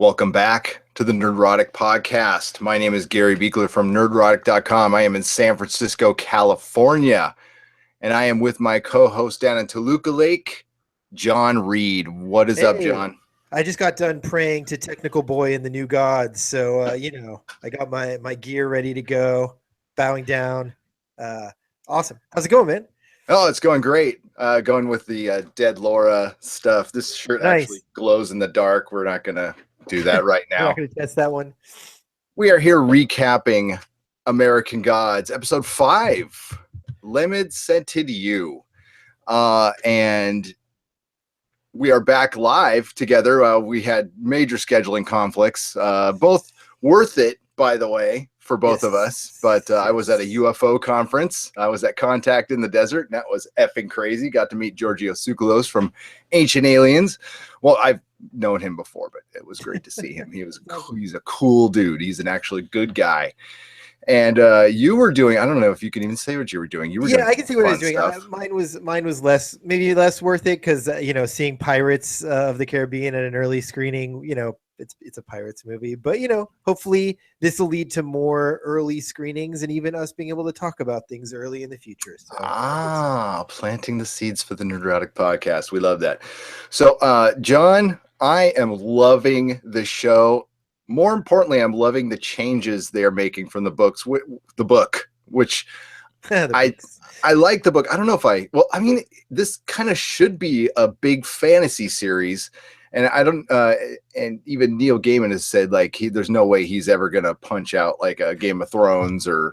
Welcome back to the Nerdrotic podcast. My name is Gary Buechler from nerdrotic.com. I am in San Francisco, California, and I am with my co-host down in Toluca Lake, Jon Reed. What is up, John? I just got done praying to Technical Boy and the New Gods, so I got my gear ready to go, bowing down. Awesome. How's it going, man? Oh, it's going great. Going with the Dead Laura stuff. This shirt actually glows in the dark. We're not going to do that right now. We're not going to test that one. We are here recapping American Gods, episode 5, Lemid Scented You. And we are back live together. We had major scheduling conflicts, both worth it, by the way, for both of us. But I was at a UFO conference. I was at Contact in the Desert, and that was effing crazy. Got to meet Georgios Tsoukalos from Ancient Aliens. Well, I've known him before, but it was great to see him. He's a cool dude. He's an actually good guy. And you were doing, I don't know if you can even say what you were doing. I can see what I was doing. Mine was maybe less worth it because seeing Pirates of the Caribbean at an early screening, it's a Pirates movie, but hopefully this will lead to more early screenings and even us being able to talk about things early in the future. So, planting the seeds for the Nerdrotic podcast. We love that. So, John, I am loving the show. More importantly, I'm loving the changes they're making from the book, which I like the book. I don't know if this kind of should be a big fantasy series. And I don't, and even Neil Gaiman has said there's no way he's ever going to punch out like a Game of Thrones or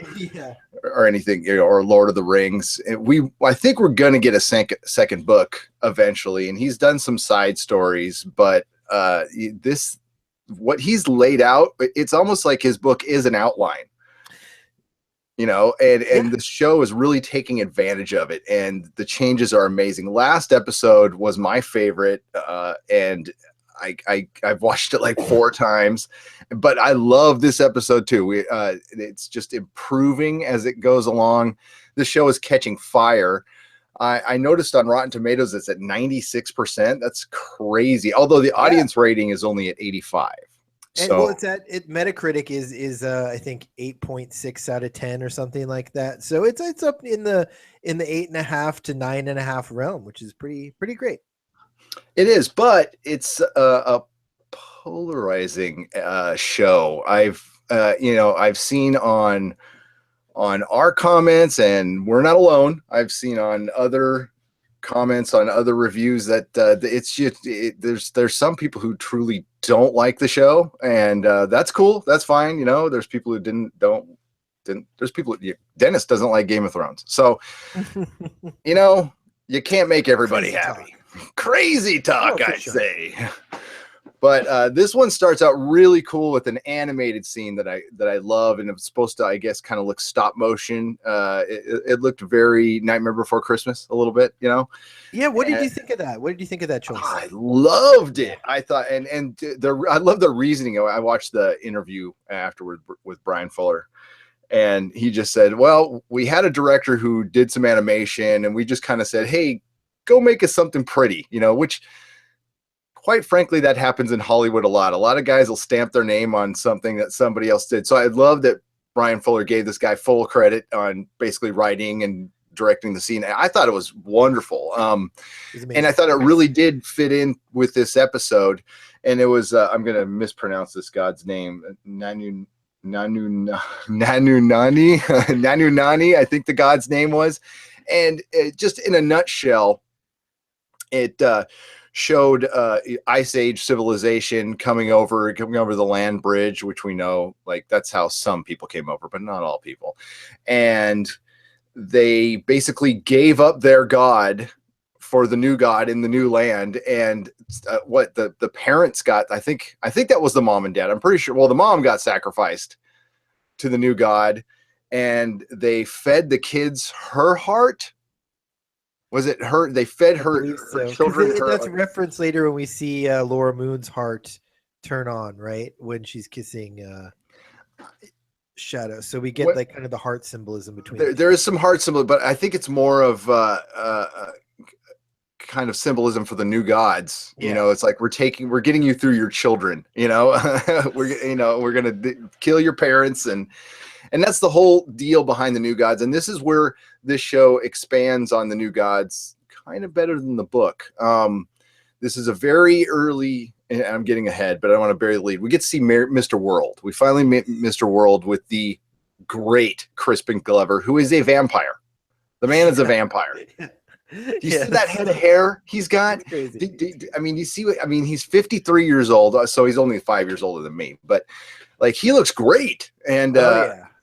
anything, or Lord of the Rings. And I think we're going to get a second book eventually. And he's done some side stories, but what he's laid out, it's almost like his book is an outline, and the show is really taking advantage of it, and the changes are amazing. Last episode was my favorite, and I've watched it like 4 times, but I love this episode too. It's just improving as it goes along. The show is catching fire. I noticed on Rotten Tomatoes it's at 96%. That's crazy. Although the audience rating is only at 85. Metacritic is I think 8.6 out of 10 or something like that. So it's up in the 8.5 to 9.5 realm, which is pretty great. It is, but it's a polarizing show. I've seen on our comments, and we're not alone. I've seen on other comments on other reviews that it's just there's some people who truly don't like the show, and that's cool. That's fine. There's people who didn't. There's people. Dennis doesn't like Game of Thrones, so you can't make everybody happy. Crazy talk, I say. But this one starts out really cool with an animated scene that I love, and it's supposed to, I guess, kind of look stop motion. It looked very Nightmare Before Christmas a little bit, Yeah, what did you think of that? What did you think of that choice? I loved it. I thought, I love the reasoning. I watched the interview afterward with Brian Fuller, and he just said, "Well, we had a director who did some animation, and we just kind of said, hey, go make us something pretty, which." Quite frankly, that happens in Hollywood a lot. A lot of guys will stamp their name on something that somebody else did. So I love that Brian Fuller gave this guy full credit on basically writing and directing the scene. I thought it was wonderful. And I thought it really did fit in with this episode. And it was, I'm going to mispronounce this god's name, Nanu Nani, I think the god's name was. And just in a nutshell, it showed Ice Age civilization coming over the land bridge, which we know, that's how some people came over, but not all people. And they basically gave up their god for the new god in the new land. And what the parents got, I think that was the mom and dad. I'm pretty sure. Well, the mom got sacrificed to the new god, and they fed the kids her heart. Was it her? They fed her children. That's a reference later when we see Laura Moon's heart turn on, right? When she's kissing Shadow. So we get kind of the heart symbolism between there is some heart symbol, but I think it's more of kind of symbolism for the new gods. Yeah. You know, it's like we're getting you through your children. You know, we're gonna kill your parents, and that's the whole deal behind the new gods. And this is where this show expands on the new gods kind of better than the book. This is a very early, and I'm getting ahead, but I don't want to bury the lead. We get to see Mr. World. We finally meet Mr. World with the great Crispin Glover, who is a vampire. The man is a vampire. Do you see that head of hair he's got? I mean, you see what I mean? He's 53 years old, so he's only 5 years older than me, but like he looks great. And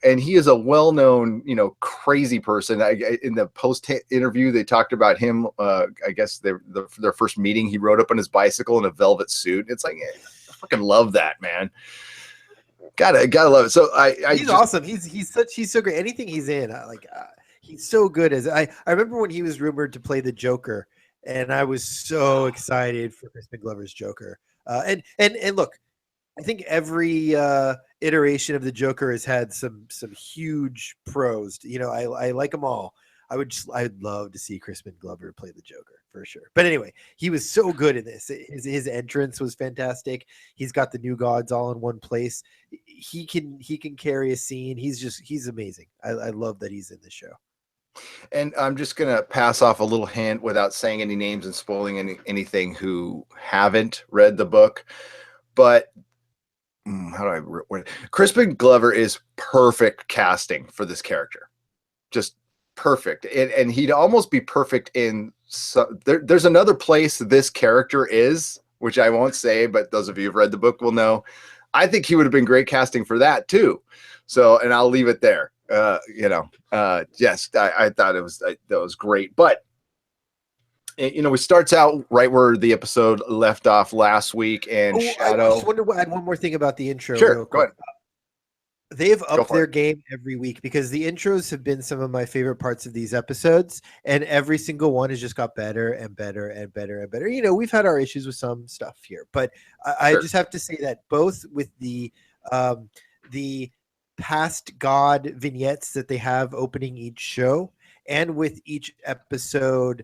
and he is a well-known, you know, crazy person. In the post interview, they talked about him. I guess their first meeting, he rode up on his bicycle in a velvet suit. It's like, I fucking love that, man. Gotta love it. So he's awesome. He's so great. Anything he's in, he's so good. I remember when he was rumored to play the Joker, and I was so excited for Crispin Glover's Joker. And look, I think every iteration of the Joker has had some huge pros. You know, I like them all. I'd love to see Crispin Glover play the Joker for sure. But anyway, he was so good in this. His entrance was fantastic. He's got the new gods all in one place. He can carry a scene. He's amazing. I love that he's in the show. And I'm just gonna pass off a little hint without saying any names and spoiling anything who haven't read the book. But how do I word it? Crispin Glover is perfect casting for this character. Just perfect. And he'd almost be perfect in there's another place this character is, which I won't say, but those of you who've read the book will know. I think he would have been great casting for that too. So, and I'll leave it there. Yes, I thought that was great. But you know, it starts out right where the episode left off last week, and Shadow. I just wonder add one more thing about the intro. Sure, go ahead. They've upped their game every week because the intros have been some of my favorite parts of these episodes, and every single one has just got better and better and better and better. You know, we've had our issues with some stuff here, but I just have to say that both with the past God vignettes that they have opening each show, and with each episode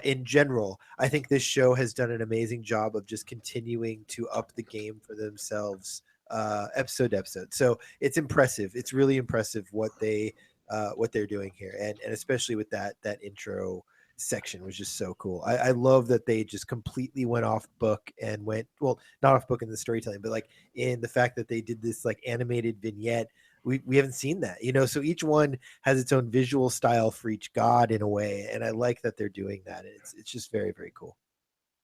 in general, I think this show has done an amazing job of just continuing to up the game for themselves episode to episode. So it's impressive. It's really impressive what they're doing here, and especially with that intro section was just so cool. I love that they just completely went off book and went, well, not off book in the storytelling, but like in the fact that they did this like animated vignette. We haven't seen that, you know, so each one has its own visual style for each god in a way, and I like that they're doing that. It's just very, very cool.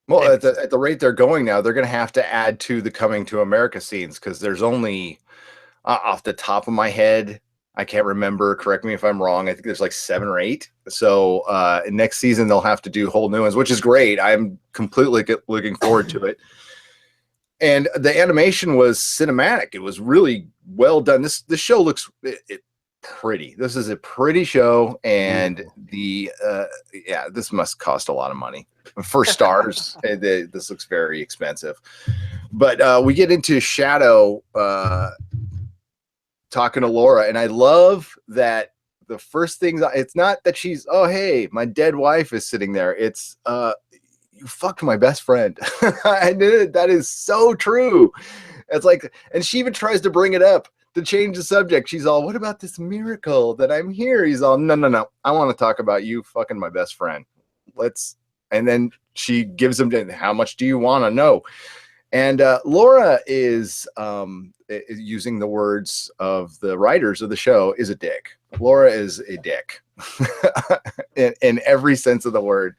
Well, at the rate they're going now, they're going to have to add to the Coming to America scenes, because there's only off the top of my head, I can't remember, correct me if I'm wrong, I think there's like 7 or 8. So next season they'll have to do whole new ones, which is great. I'm completely looking forward to it. And the animation was cinematic. It was really well done. This show looks pretty. This is a pretty show, and this must cost a lot of money for stars. This looks very expensive. But we get into Shadow talking to Laura, and I love that the first thing, it's not that she's, oh hey, my dead wife is sitting there. It's you fucked my best friend. I knew it. That is so true. It's like, and she even tries to bring it up to change the subject. She's all, what about this miracle that I'm here? He's all, no. I want to talk about you fucking my best friend. And then she gives him, how much do you want to know? And Laura is using the words of the writers of the show, is a dick. Laura is a dick in every sense of the word.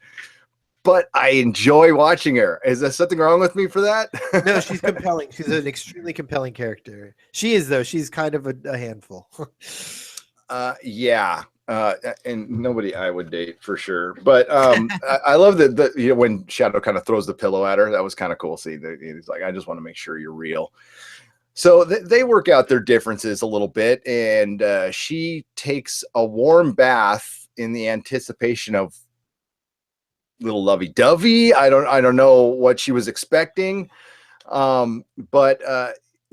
But I enjoy watching her. Is there something wrong with me for that? No, she's compelling. She's an extremely compelling character. She is, though. She's kind of a handful. Yeah. And nobody I would date for sure. But I love that you know, when Shadow kind of throws the pillow at her, that was kind of cool. See, he's like, I just want to make sure you're real. So they work out their differences a little bit, and she takes a warm bath in the anticipation of little lovey-dovey. I don't know what she was expecting, but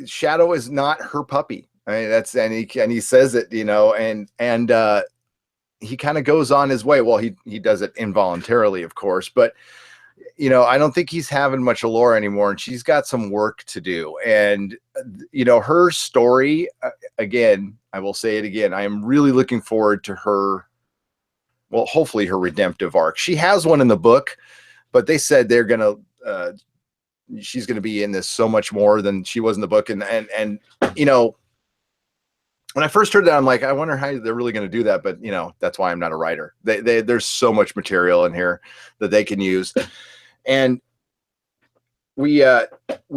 Shadow is not her puppy. I mean, and he says it, you know, and he kind of goes on his way. Well, he does it involuntarily, of course, but you know, I don't think he's having much allure anymore, and she's got some work to do. And, you know, her story, again, I will say it again, I am really looking forward to her, well, hopefully her redemptive arc. She has one in the book, but they said they're going to, she's going to be in this so much more than she was in the book. And, you know, when I first heard that, I'm like, I wonder how they're really going to do that. But, you know, that's why I'm not a writer. There's so much material in here that they can use. And we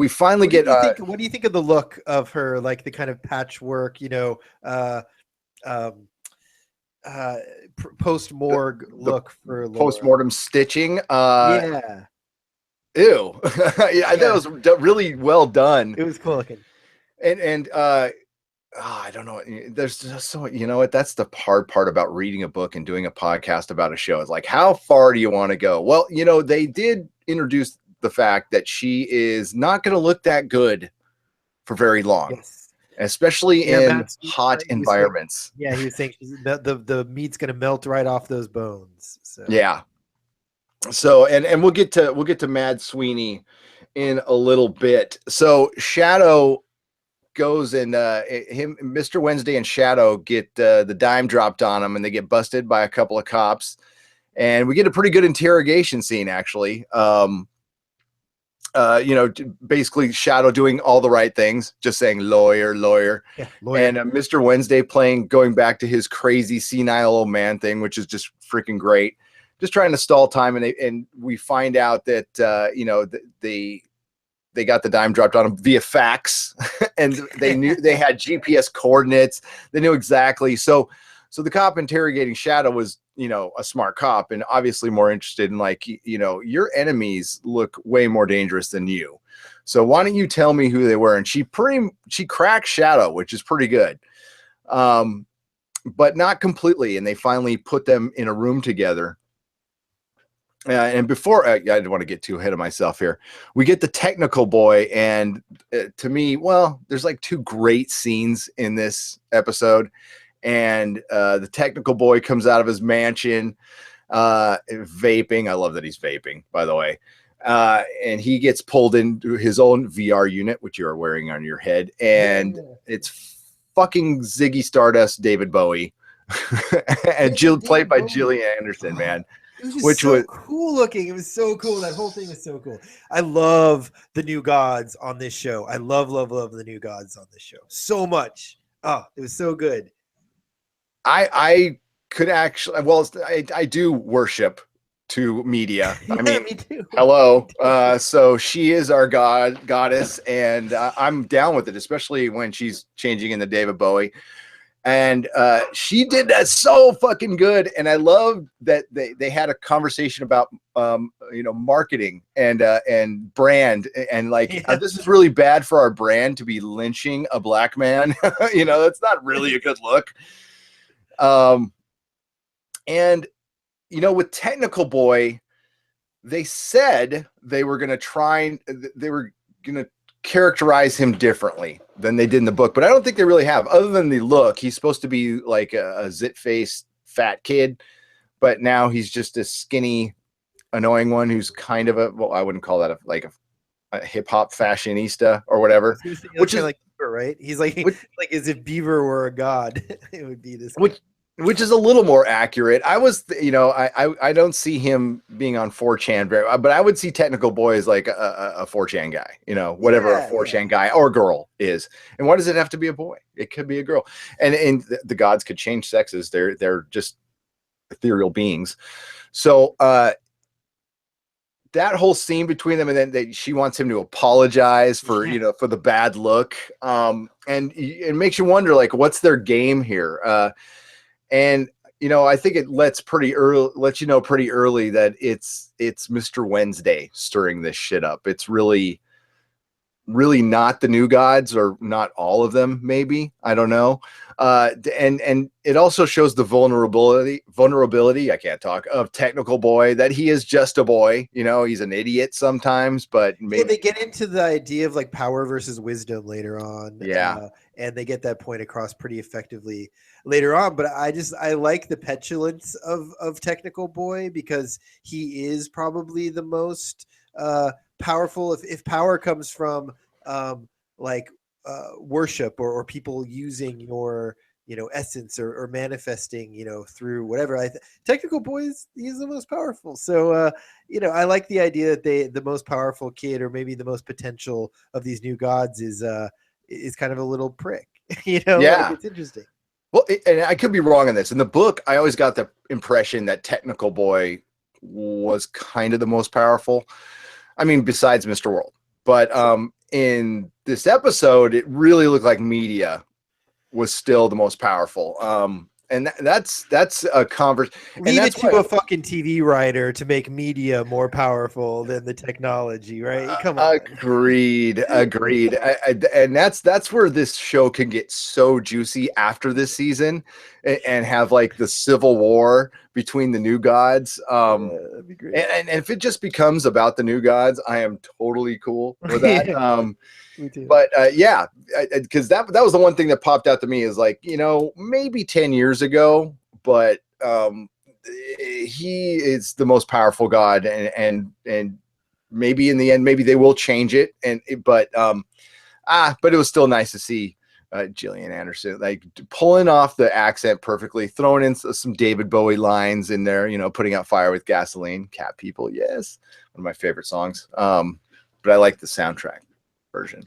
finally get. What do you think of the look of her? Like the kind of patchwork, you know, post-morgue look for Laura. Post-mortem stitching. Yeah. Ew. Yeah, that was really well done. It was cool looking. And I don't know. There's just so, you know what? That's the hard part about reading a book and doing a podcast about a show. It's like, how far do you want to go? Well, you know, they did introduce the fact that she is not going to look that good for very long, yes. Especially in hot environments. Saying, he was saying the meat's going to melt right off those bones. So. Yeah. So, and we'll get to Mad Sweeney in a little bit. So Shadow goes and Mr. Wednesday and Shadow get the dime dropped on them, and they get busted by a couple of cops, and we get a pretty good interrogation scene, actually. You know, basically Shadow doing all the right things, just saying lawyer, yeah, lawyer. and Mr. Wednesday going back to his crazy senile old man thing, which is just freaking great, just trying to stall time. And we find out that you know, they got the dime dropped on them via fax, and they knew they had GPS coordinates. They knew exactly. So the cop interrogating Shadow was, you know, a smart cop, and obviously more interested in, like, you know, your enemies look way more dangerous than you. So why don't you tell me who they were? And she cracked Shadow, which is pretty good. But not completely. And they finally put them in a room together. And before I didn't want to get too ahead of myself here, we get the technical boy, and to me, well, there's like two great scenes in this episode, and the technical boy comes out of his mansion, vaping. I love that he's vaping, by the way, and he gets pulled into his own VR unit, which you are wearing on your head, and it's fucking Ziggy Stardust, David Bowie, and played by Gillian Anderson, man. It was just so cool looking. It was so cool. That whole thing was so cool. I love the new gods on this show. I love the new gods on this show so much. Oh, it was so good. I could actually, well, I do worship to media. I mean, me too. Hello. So she is our goddess, and I'm down with it, especially when she's changing in the David Bowie. And she did that so fucking good. And I love that they had a conversation about, you know, marketing and brand, and like, this is really bad for our brand to be lynching a black man. You know, that's not really a good look. And, you know, with Technical Boy, they said they were going to characterize him differently than they did in the book, but I don't think they really have, other than the look. He's supposed to be like a zit-faced fat kid, but now he's just a skinny, annoying one who's kind of well, I wouldn't call that a hip-hop fashionista or whatever, which is like Beaver, right? He's like as if Beaver were a god. It would be this which is a little more accurate. I was, you know, I don't see him being on 4chan but I would see Technical Boy as like a 4chan guy, you know, whatever a 4chan guy or girl is. And why does it have to be a boy? It could be a girl. And the gods could change sexes. They're just ethereal beings. So that whole scene between them, and then she wants him to apologize for, you know, for the bad look. And it makes you wonder, like, what's their game here? And, you know, I think it lets you know pretty early that it's Mr. Wednesday stirring this shit up. It's really really not the new gods, or not all of them, maybe, I don't know. And it also shows the vulnerability, I can't talk, of Technical Boy, that he is just a boy, you know, he's an idiot sometimes, but maybe they get into the idea of like power versus wisdom later on. And they get that point across pretty effectively later on. But I like the petulance of Technical Boy, because he is probably the most powerful. If power comes from worship, or people using your essence, or manifesting through whatever, Technical Boy he's the most powerful. So I like the idea that the most powerful kid, or maybe the most potential of these new gods, is kind of a little prick. Yeah. It's interesting. Well, and I could be wrong on this. In the book, I always got the impression that Technical Boy was kind of the most powerful. I mean, besides Mr. World. But in this episode, it really looked like Media was still the most powerful. And that's a conversation. Leave it to a fucking TV writer to make Media more powerful than the technology, right? Come on. Agreed. And that's where this show can get so juicy after this season, and have like the civil war between the new gods. That'd be great. And if it just becomes about the new gods, I am totally cool with that. Me too. But because that was the one thing that popped out to me, is like, maybe 10 years ago, but he is the most powerful god, and maybe in the end, maybe they will change it. But it was still nice to see Gillian Anderson like pulling off the accent perfectly, throwing in some David Bowie lines in there, putting out fire with gasoline. Cat People, yes, one of my favorite songs. But I like the soundtrack version.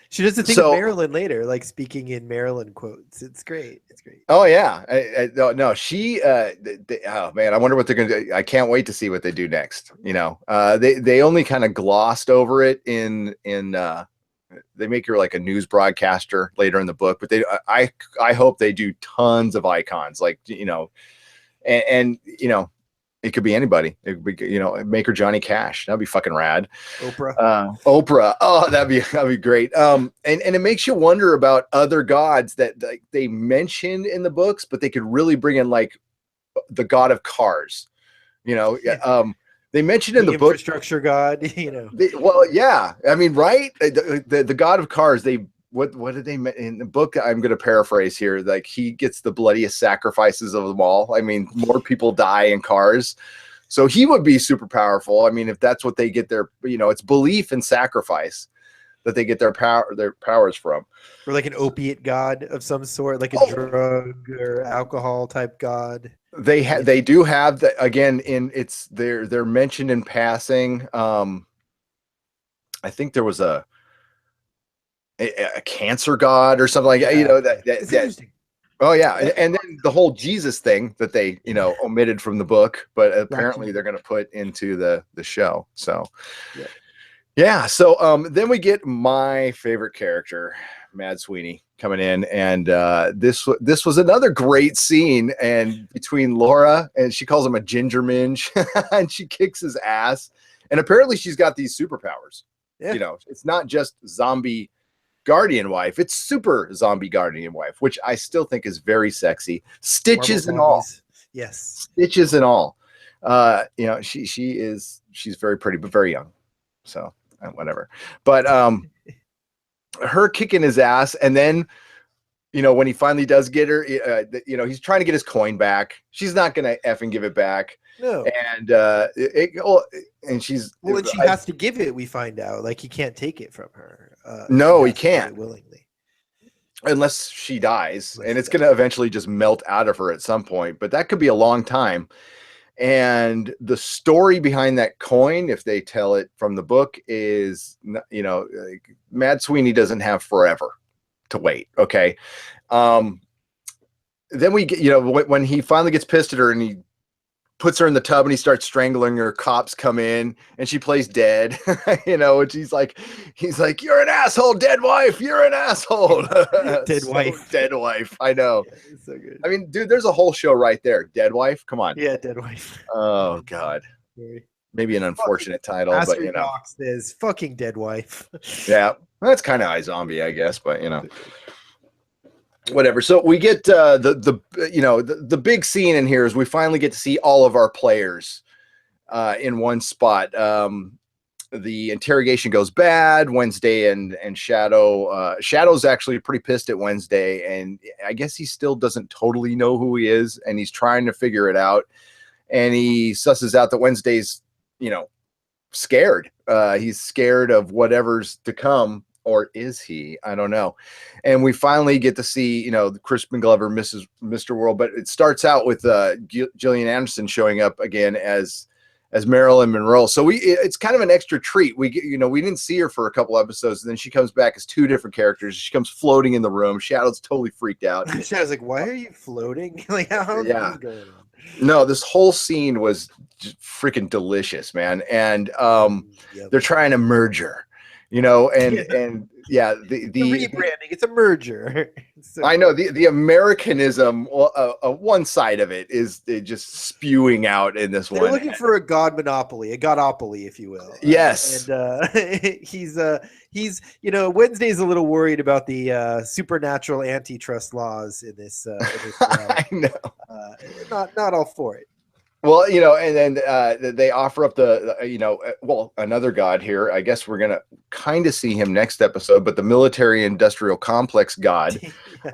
She does the thing of Marilyn later, like speaking in Marilyn quotes. It's great. Oh yeah, no, she. Oh man, I wonder what they're gonna do. I can't wait to see what they do next. They only kind of glossed over it in. They make her like a news broadcaster later in the book, but I hope they do tons of icons, like and it could be anybody. It could be, make her Johnny Cash. That'd be fucking rad. Oprah. Oh, that'd be great. And it makes you wonder about other gods that like they mention in the books, but they could really bring in, like the god of cars. They mentioned in the book infrastructure god. Well, yeah. I mean, right? The god of cars. What did they in the book? I'm going to paraphrase here. Like, he gets the bloodiest sacrifices of them all. I mean, more people die in cars, so he would be super powerful. I mean, if that's what they get their, it's belief and sacrifice that they get their powers from. Or like an opiate god of some sort, like a drug or alcohol type god. They do have that again. They're mentioned in passing. I think there was a cancer god or something like that. It's interesting. Oh yeah, and then the whole Jesus thing that they omitted from the book, but apparently they're going to put into the show. So yeah. So then we get my favorite character, Mad Sweeney, coming in, and this was another great scene, and between Laura, and she calls him a ginger minge, and she kicks his ass, and apparently she's got these superpowers. It's not just zombie Guardian wife, it's super zombie Guardian wife, which I still think is very sexy. Stitches and all. Yes. Stitches and all. She's very pretty, but very young. So whatever. But her kicking his ass, and then when he finally does get her, he's trying to get his coin back. She's not gonna effing give it back. No. And and she's and she has to give it. We find out, like, he can't take it from her. No, he can't willingly, unless she dies, and it's gonna eventually just melt out of her at some point. But that could be a long time. And the story behind that coin, if they tell it from the book, is Mad Sweeney doesn't have forever to wait. Okay. Then we get, when he finally gets pissed at her and he puts her in the tub and he starts strangling her, cops come in and she plays dead, and he's like, you're an asshole, dead wife. You're an asshole. Dead wife. I know. Yeah, it's so good. I mean, dude, there's a whole show right there. Dead wife. Come on. Yeah. Dead wife. Oh God. maybe an unfortunate title, Master but you know, Doc says fucking dead wife. yeah, that's kind of iZombie, I guess, but you know, whatever. So we get the big scene in here is we finally get to see all of our players in one spot. The interrogation goes bad. Wednesday and Shadow's actually pretty pissed at Wednesday, and I guess he still doesn't totally know who he is, and he's trying to figure it out. And he susses out that Wednesday's, scared. He's scared of whatever's to come, or is he? I don't know. And we finally get to see, Crispin Glover, Mr. World, but it starts out with Gillian Anderson showing up again as Marilyn Monroe. So it's kind of an extra treat. We didn't see her for a couple episodes, and then she comes back as two different characters. She comes floating in the room. Shadow's totally freaked out. Shadow's like, "Why are you floating? Like, how is this going on?" No, this whole scene was just freaking delicious, man. And they're trying to merge her, and yeah, the rebranding. It's a merger. So I know the Americanism. One side of it is just spewing out in this one. They're looking for a god monopoly, a godopoly, if you will. Yes, and he's Wednesday's a little worried about the supernatural antitrust laws in this. I know. Not all for it. Well, and then they offer up another god here. I guess we're going to kind of see him next episode, but the military industrial complex god.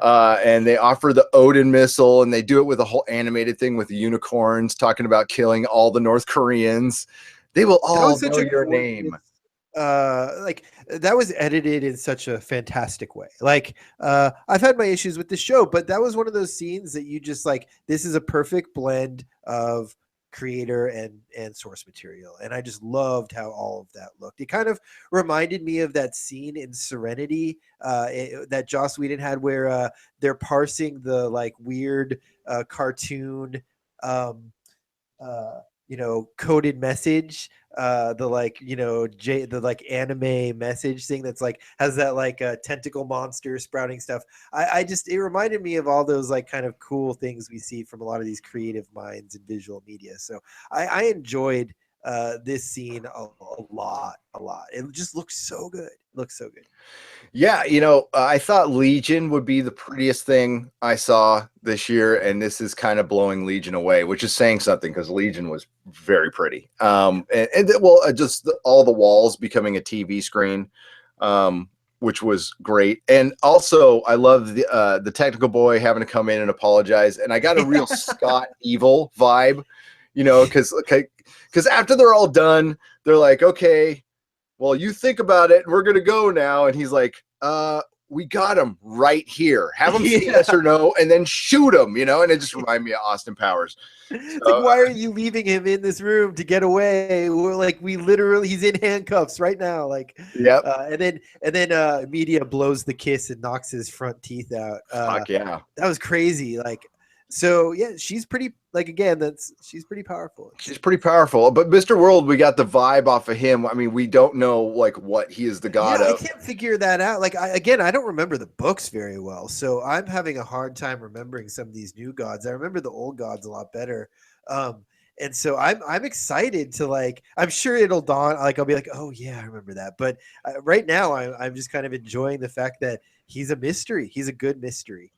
And they offer the Odin missile, and they do it with a whole animated thing with the unicorns talking about killing all the North Koreans. They will all know your name. That was edited in such a fantastic way. I've had my issues with the show, but that was one of those scenes that you just this is a perfect blend of creator and source material, and I just loved how all of that looked. It kind of reminded me of that scene in Serenity that Joss Whedon had where they're parsing the weird cartoon coded message, the anime message thing that's has that tentacle monster sprouting stuff. It reminded me of all those kind of cool things we see from a lot of these creative minds in visual media. So I enjoyed this scene a lot. It just looks so good. Yeah, I thought Legion would be the prettiest thing I saw this year, and this is kind of blowing Legion away, which is saying something because Legion was very pretty. Just all the walls becoming a TV screen, which was great. And also, I love the technical boy having to come in and apologize, and I got a real Scott Evil vibe, because after they're all done, they're like, okay, well, you think about it, and we're going to go now. And he's like, we got him right here. Have him say yes or no, and then shoot him, and it just reminded me of Austin Powers. It's why are you leaving him in this room to get away? He's in handcuffs right now. Yep. And then media blows the kiss and knocks his front teeth out. Fuck yeah. That was crazy. So yeah, she's pretty she's pretty powerful. She's pretty powerful. But Mr. World, we got the vibe off of him. I mean, we don't know what he is the god of. I can't figure that out. I don't remember the books very well, so I'm having a hard time remembering some of these new gods. I remember the old gods a lot better. And so I'm excited to I'm sure it'll dawn. I'll be like, oh yeah, I remember that. But right now I'm just kind of enjoying the fact that he's a mystery. He's a good mystery.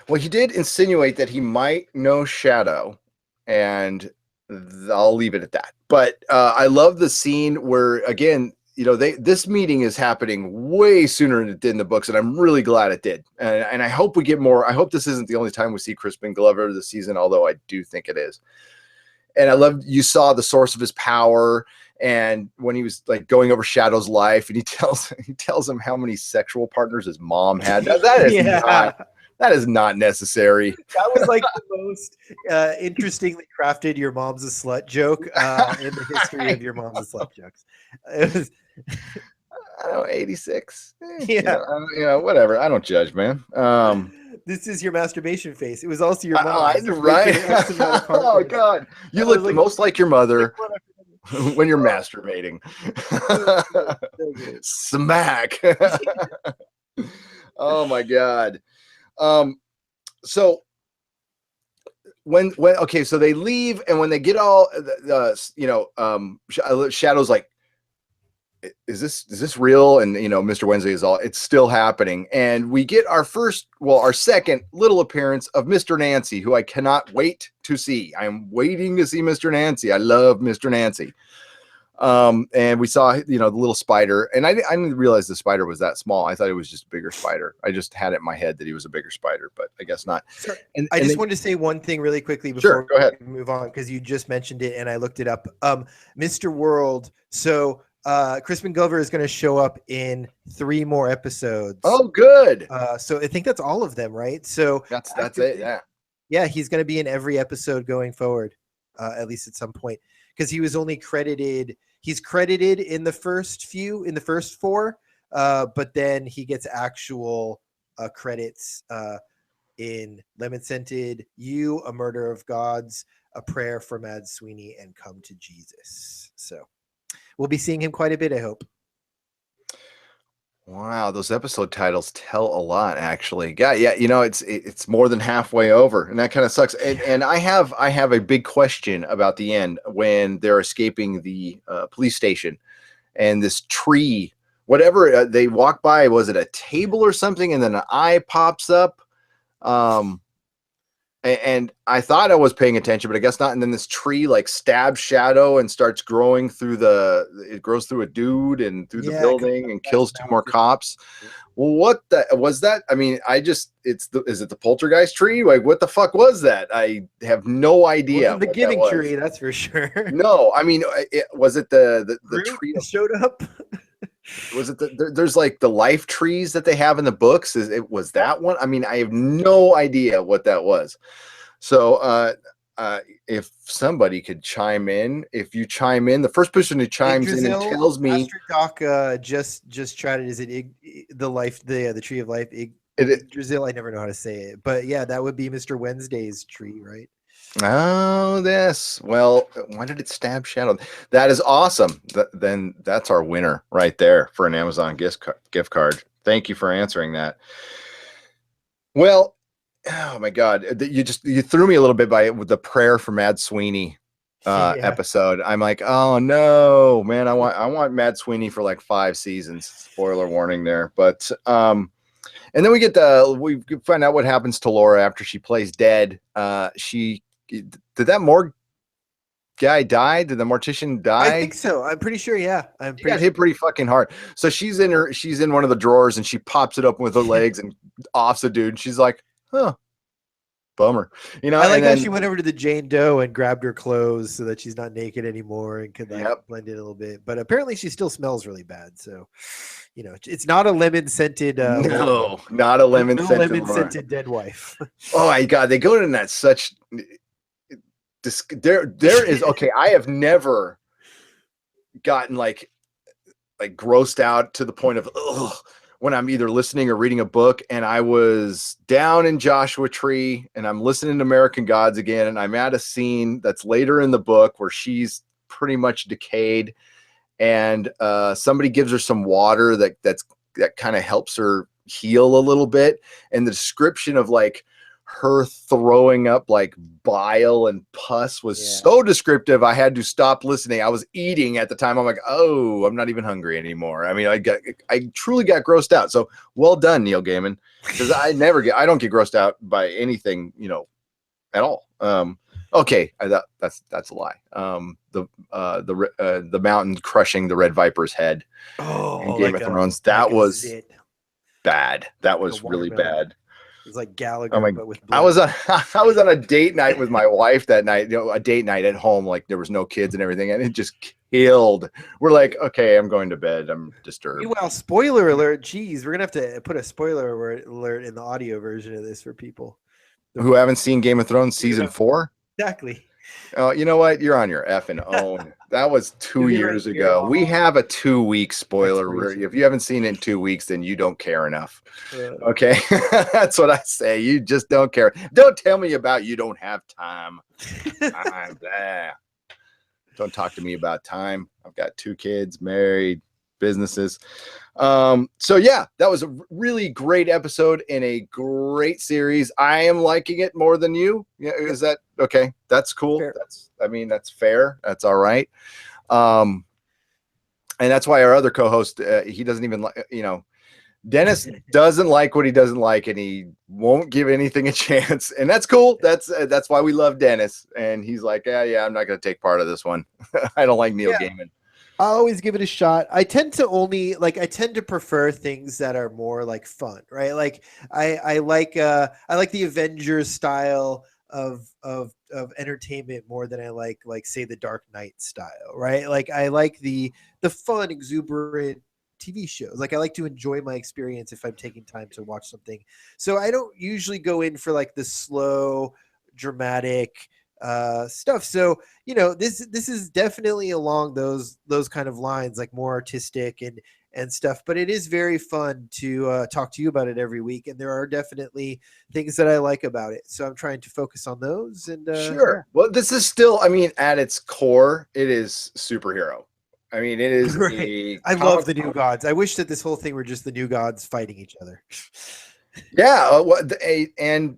Well, he did insinuate that he might know Shadow, and I'll leave it at that. But I love the scene where, again, this meeting is happening way sooner than it did in the books, and I'm really glad it did. And I hope we get more. I hope this isn't the only time we see Crispin Glover this season, although I do think it is. And I love you saw the source of his power, and when he was going over Shadow's life, and he tells him how many sexual partners his mom had. That is not necessary. That was the most interestingly crafted "your mom's a slut" joke in the history of "your mom's a slut" jokes. It was, I don't know, 86. Whatever. I don't judge, man. This is your masturbation face. It was also your mom. Right? Oh God, you look most like your mother when you're masturbating. Smack. Oh my God. So when okay, so they leave, and when they get all Shadow's like, is this real? And Mr. Wednesday is all, it's still happening. And we get our second little appearance of Mr. Nancy, who I cannot wait to see. I'm waiting to see Mr. Nancy. I love Mr. Nancy. And we saw, the little spider, and I didn't realize the spider was that small. I thought it was just a bigger spider. I just had it in my head that he was a bigger spider, but I guess not. Sure. And I just wanted to say one thing really quickly before go ahead. We move on, because you just mentioned it and I looked it up. Mr. World. So Crispin Glover is going to show up in 3 more episodes. Oh, good. So I think that's all of them, right? So that's it. Yeah. Yeah, he's going to be in every episode going forward, at least at some point, because he was only credited. He's credited in the first 4, but then he gets actual credits in Lemon Scented, You, A Murder of Gods, A Prayer for Mad Sweeney, and Come to Jesus. So we'll be seeing him quite a bit, I hope. Wow, those episode titles tell a lot, actually. Yeah, it's more than halfway over, and that kind of sucks. And I have a big question about the end when they're escaping the police station, and this tree, whatever they walk by, was it a table or something? And then an eye pops up. And I thought I was paying attention, but I guess not. And then this tree like stabs Shadow and starts growing it grows through a dude and through the building and kills 2 more cops. Well, what was that? I mean, is it the poltergeist tree? Like, what the fuck was that? I have no idea. The Giving Tree, that's for sure. No, I mean, was it the tree that showed up? Was it there's like the life trees that they have in the books? Was that one? I mean, I have no idea what that was. So if somebody could chime in, the first person who chimes in and tells me, Doc just tried it. Is it the Tree of Life? Yggdrasil, I never know how to say it, but yeah, that would be Mr. Wednesday's tree, right? Oh, this. Well, why did it stab Shadow? That is awesome. Then that's our winner right there for an Amazon gift card. Thank you for answering that. Well, oh my God, you threw me a little bit with the prayer for Mad Sweeney episode. I'm like, oh no, man, I want Mad Sweeney for like 5 seasons. Spoiler warning there, but and then we find out what happens to Laura after she plays dead. Did that morgue guy die? Did the mortician die? I think so. I'm pretty sure. Yeah, She got hit pretty fucking hard. So she's in one of the drawers and she pops it up with her legs and offs the dude. She's like, huh, bummer. I like how she went over to the Jane Doe and grabbed her clothes so that she's not naked anymore and could blend in a little bit. But apparently she still smells really bad. So, it's not a lemon scented. No, not a lemon scented dead wife. Oh my God, they go in that such. There is okay. I have never gotten like grossed out to the point of when I'm either listening or reading a book, and I was down in Joshua Tree and I'm listening to American Gods again, and I'm at a scene that's later in the book where she's pretty much decayed, and somebody gives her some water that kind of helps her heal a little bit, and the description of like her throwing up like bile and pus was so descriptive. I had to stop listening. I was eating at the time. I'm like, oh, I'm not even hungry anymore. I mean, I truly got grossed out. So well done, Neil Gaiman, because I don't get grossed out by anything, at all. Okay, that's a lie. The mountain crushing the Red Viper's head in Game of Thrones. That was bad. That was really bad. It's like Gallagher, but with blood. I was on a date night with my wife that night. A date night at home, like there was no kids and everything, and it just killed. We're like, okay, I'm going to bed. I'm disturbed. Meanwhile, spoiler alert. Geez, we're gonna have to put a spoiler alert in the audio version of this for people who haven't seen Game of Thrones season 4. Exactly. Oh, you know what? You're on your effing own. That was 2 years ago. We have a 2-week spoiler. If you haven't seen it in 2 weeks, then you don't care enough. Okay? That's what I say. You just don't care. Don't tell me about you don't have time. Don't talk to me about time. I've got 2 kids, married, businesses. So yeah, that was a really great episode and a great series. I am liking it more than you. Yeah, is that okay? That's cool. Fair. That's fair. That's all right. And that's why our other co-host, he doesn't even like, Dennis doesn't like what he doesn't like, and he won't give anything a chance, and that's cool. That's why we love Dennis. And he's like, yeah, I'm not going to take part of this one. I don't like Neil Gaiman. I'll always give it a shot. I tend to prefer things that are more like fun, right? Like I like the Avengers style of entertainment more than I like say the Dark Knight style, right? Like I like the fun, exuberant TV shows. Like I like to enjoy my experience if I'm taking time to watch something. So I don't usually go in for like the slow, dramatic stuff. So this is definitely along those kind of lines, like more artistic and stuff. But it is very fun to talk to you about it every week, and there are definitely things that I like about it. So I'm trying to focus on those. And sure. Well, this is still, I mean, at its core, it is superhero. I mean, it is. Right. I love the New Gods. I wish that this whole thing were just the New Gods fighting each other. Yeah, and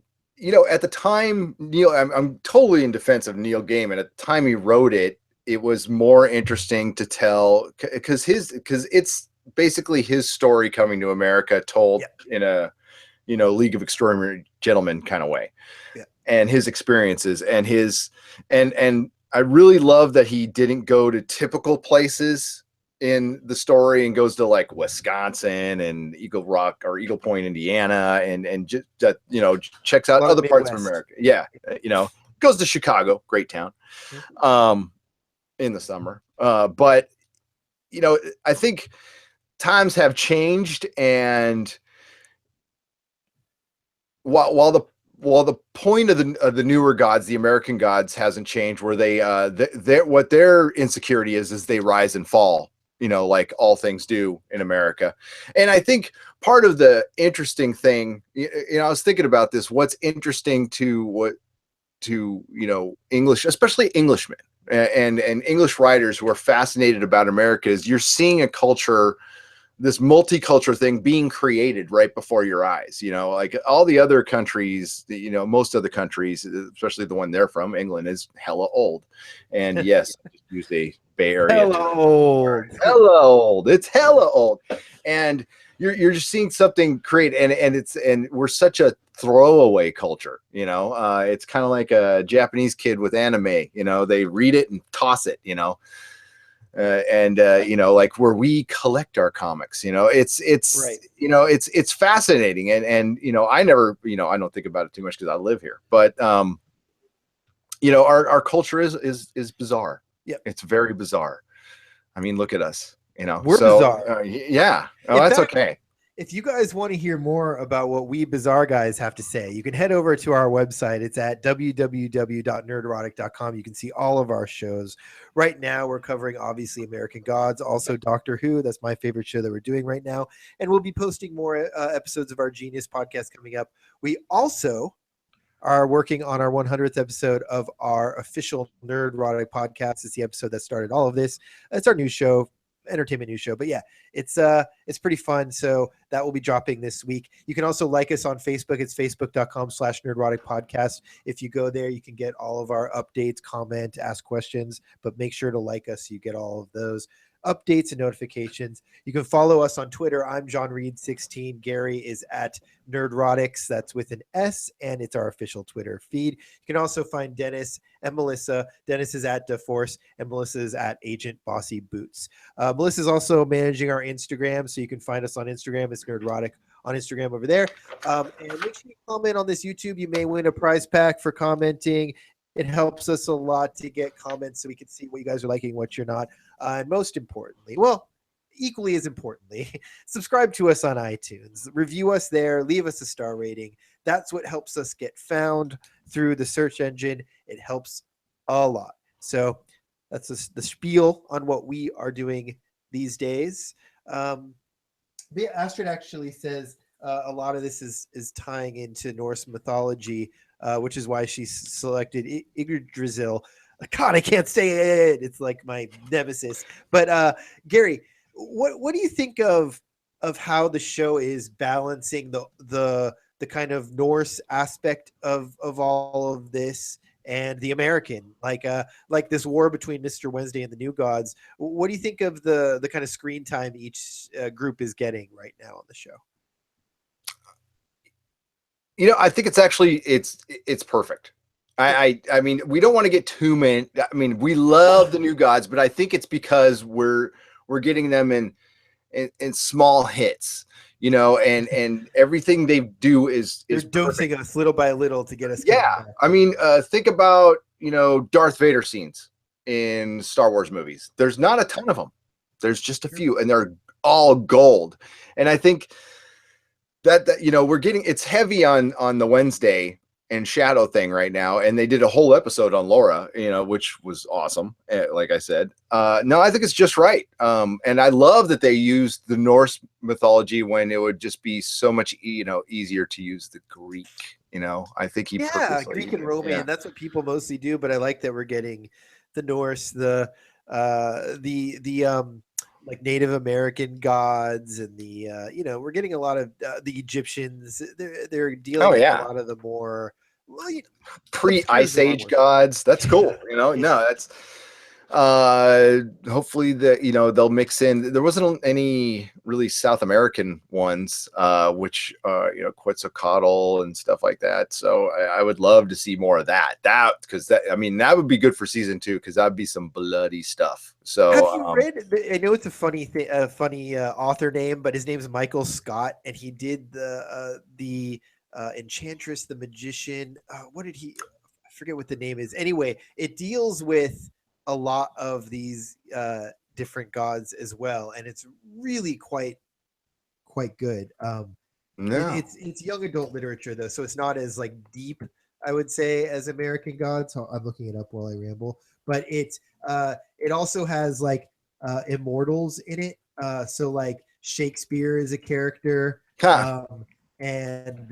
at the time, Neil, I'm totally in defense of Neil Gaiman. At the time he wrote it, it was more interesting to tell because it's basically his story coming to America told in a League of Extraordinary Gentlemen kind of way, and his experiences and his and I really love that he didn't go to typical places in the story and goes to like Wisconsin and Eagle Rock or Eagle Point, Indiana, and just checks out other parts of America. Yeah, goes to Chicago, great town, in the summer. But I think times have changed, and while the point of the newer gods, the American gods, hasn't changed, where they what their insecurity is they rise and fall, like all things do in America. And I think part of the interesting thing, I was thinking about this, what's interesting to English, especially Englishmen and English writers who are fascinated about America, is you're seeing a culture, this multicultural thing being created right before your eyes. Like all the other countries, most other countries, especially the one they're from, England, is hella old. And yes, I just use a Bay Area. Hella old. It's hella old. And you're just seeing something create, and we're such a throwaway culture. It's kind of like a Japanese kid with anime. They read it and toss it. Like where we collect our comics, it's right. It's fascinating. And I never, I don't think about it too much because I live here, but, our culture is bizarre. Yeah. It's very bizarre. I mean, look at us, we're bizarre. Yeah. Oh, that's okay. If you guys want to hear more about what we bizarre guys have to say, you can head over to our website. It's at www.nerderotic.com. You can see all of our shows. Right now, we're covering, obviously, American Gods, also Doctor Who. That's my favorite show that we're doing right now. And we'll be posting more episodes of our Genius podcast coming up. We also are working on our 100th episode of our official Nerdrotic podcast. It's the episode that started all of this. It's our new show. Entertainment news show, but yeah, it's pretty fun. So that will be dropping this week. You can also like us on Facebook. It's facebook.com/nerdrotic podcast. If you go there, you can get all of our updates, comment, ask questions, but make sure to like us so you get all of those updates and notifications. You can follow us on Twitter. I'm Jon Reed 16. Gary is at Nerdrotics. That's with an S, and it's our official Twitter feed. You can also find Dennis and Melissa. Dennis is at DeForce, and Melissa is at Agent Bossy Boots. Melissa is also managing our Instagram, so you can find us on Instagram. It's Nerdrotic on Instagram over there. And make sure you comment on this YouTube. You may win a prize pack for commenting. It helps us a lot to get comments so we can see what you guys are liking, what you're not. And most importantly, equally as importantly, subscribe to us on iTunes. Review us there. Leave us a star rating. That's what helps us get found through the search engine. It helps a lot. So that's the spiel on what we are doing these days. Astrid actually says a lot of this is tying into Norse mythology, which is why she selected Yggdrasil. God, I can't say it. It's like my nemesis. But Gary, What do you think of how the show is balancing the kind of Norse aspect of all of this and the American, like this war between Mr. Wednesday and the New Gods? What do you think of the kind of screen time each group is getting right now on the show? I think it's actually it's perfect. I mean, we don't want to get too many. I mean, we love the New Gods, but I think it's because we're getting them in small hits, and everything they do is dosing perfect. Us little by little to get us. Yeah, I mean, think about Darth Vader scenes in Star Wars movies. There's not a ton of them. There's just a few, and they're all gold. And I think that we're getting, it's heavy on the Wednesday and Shadow thing right now, and they did a whole episode on Laura, which was awesome. Like I said, no, I think it's just right. And I love that they used the Norse mythology when it would just be so much easier to use the Greek. I think he Greek and Roman. Yeah. That's what people mostly do. But I like that we're getting the Norse, the like Native American gods, and the we're getting a lot of the Egyptians. They're dealing with a lot of the more pre-Ice Age gods. That's cool. No, that's hopefully they'll mix in. There wasn't any really South American ones, which Quetzalcoatl and stuff like that. So I would love to see more of that. Because that would be good for season 2, because that'd be some bloody stuff. So have you read? I know it's a funny thing, funny author name, but his name's Michael Scott, and he did the Enchantress, the Magician. What did he? I forget what the name is. Anyway, it deals with a lot of these different gods as well, and it's really quite good. It's young adult literature though, so it's not as like deep, I would say, as American Gods. So I'm looking it up while I ramble, but it also has like immortals in it. So like Shakespeare is a character, and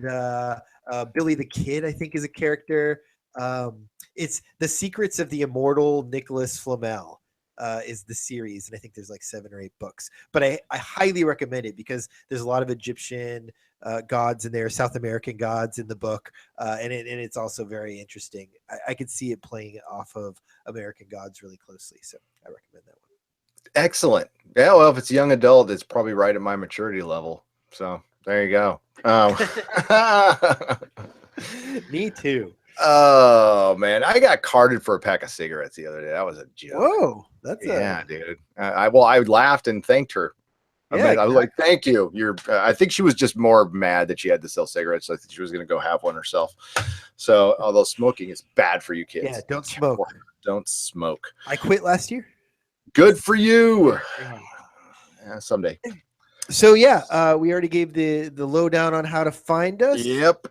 Billy the Kid, I think, is a character. It's The Secrets of the Immortal Nicholas Flamel is the series, and I think there's like 7 or 8 books. But I highly recommend it because there's a lot of Egyptian gods in there, South American gods in the book, and it's also very interesting. I could see it playing off of American Gods really closely, so I recommend that one. Excellent. Yeah, well, if it's young adult, it's probably right at my maturity level. So there you go. Me too. Oh man, I got carded for a pack of cigarettes the other day. That was a joke. Whoa, that's dude. I laughed and thanked her. I was like, "Thank you." I think she was just more mad that she had to sell cigarettes. I think she was going to go have one herself. So, although smoking is bad for you kids, yeah, don't smoke. Don't smoke. I quit last year. Good for you. Yeah, someday. So yeah, we already gave the lowdown on how to find us. Yep.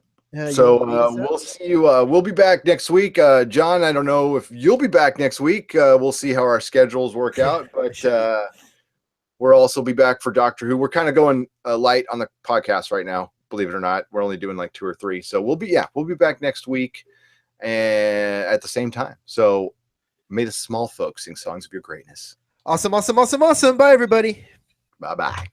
So we'll see you. We'll be back next week. John, I don't know if you'll be back next week. We'll see how our schedules work out. But we'll also be back for Doctor Who. We're kind of going light on the podcast right now, believe it or not. We're only doing like 2 or 3. So we'll be back next week and at the same time. So may the small folks sing songs of your greatness. Awesome. Bye, everybody. Bye-bye.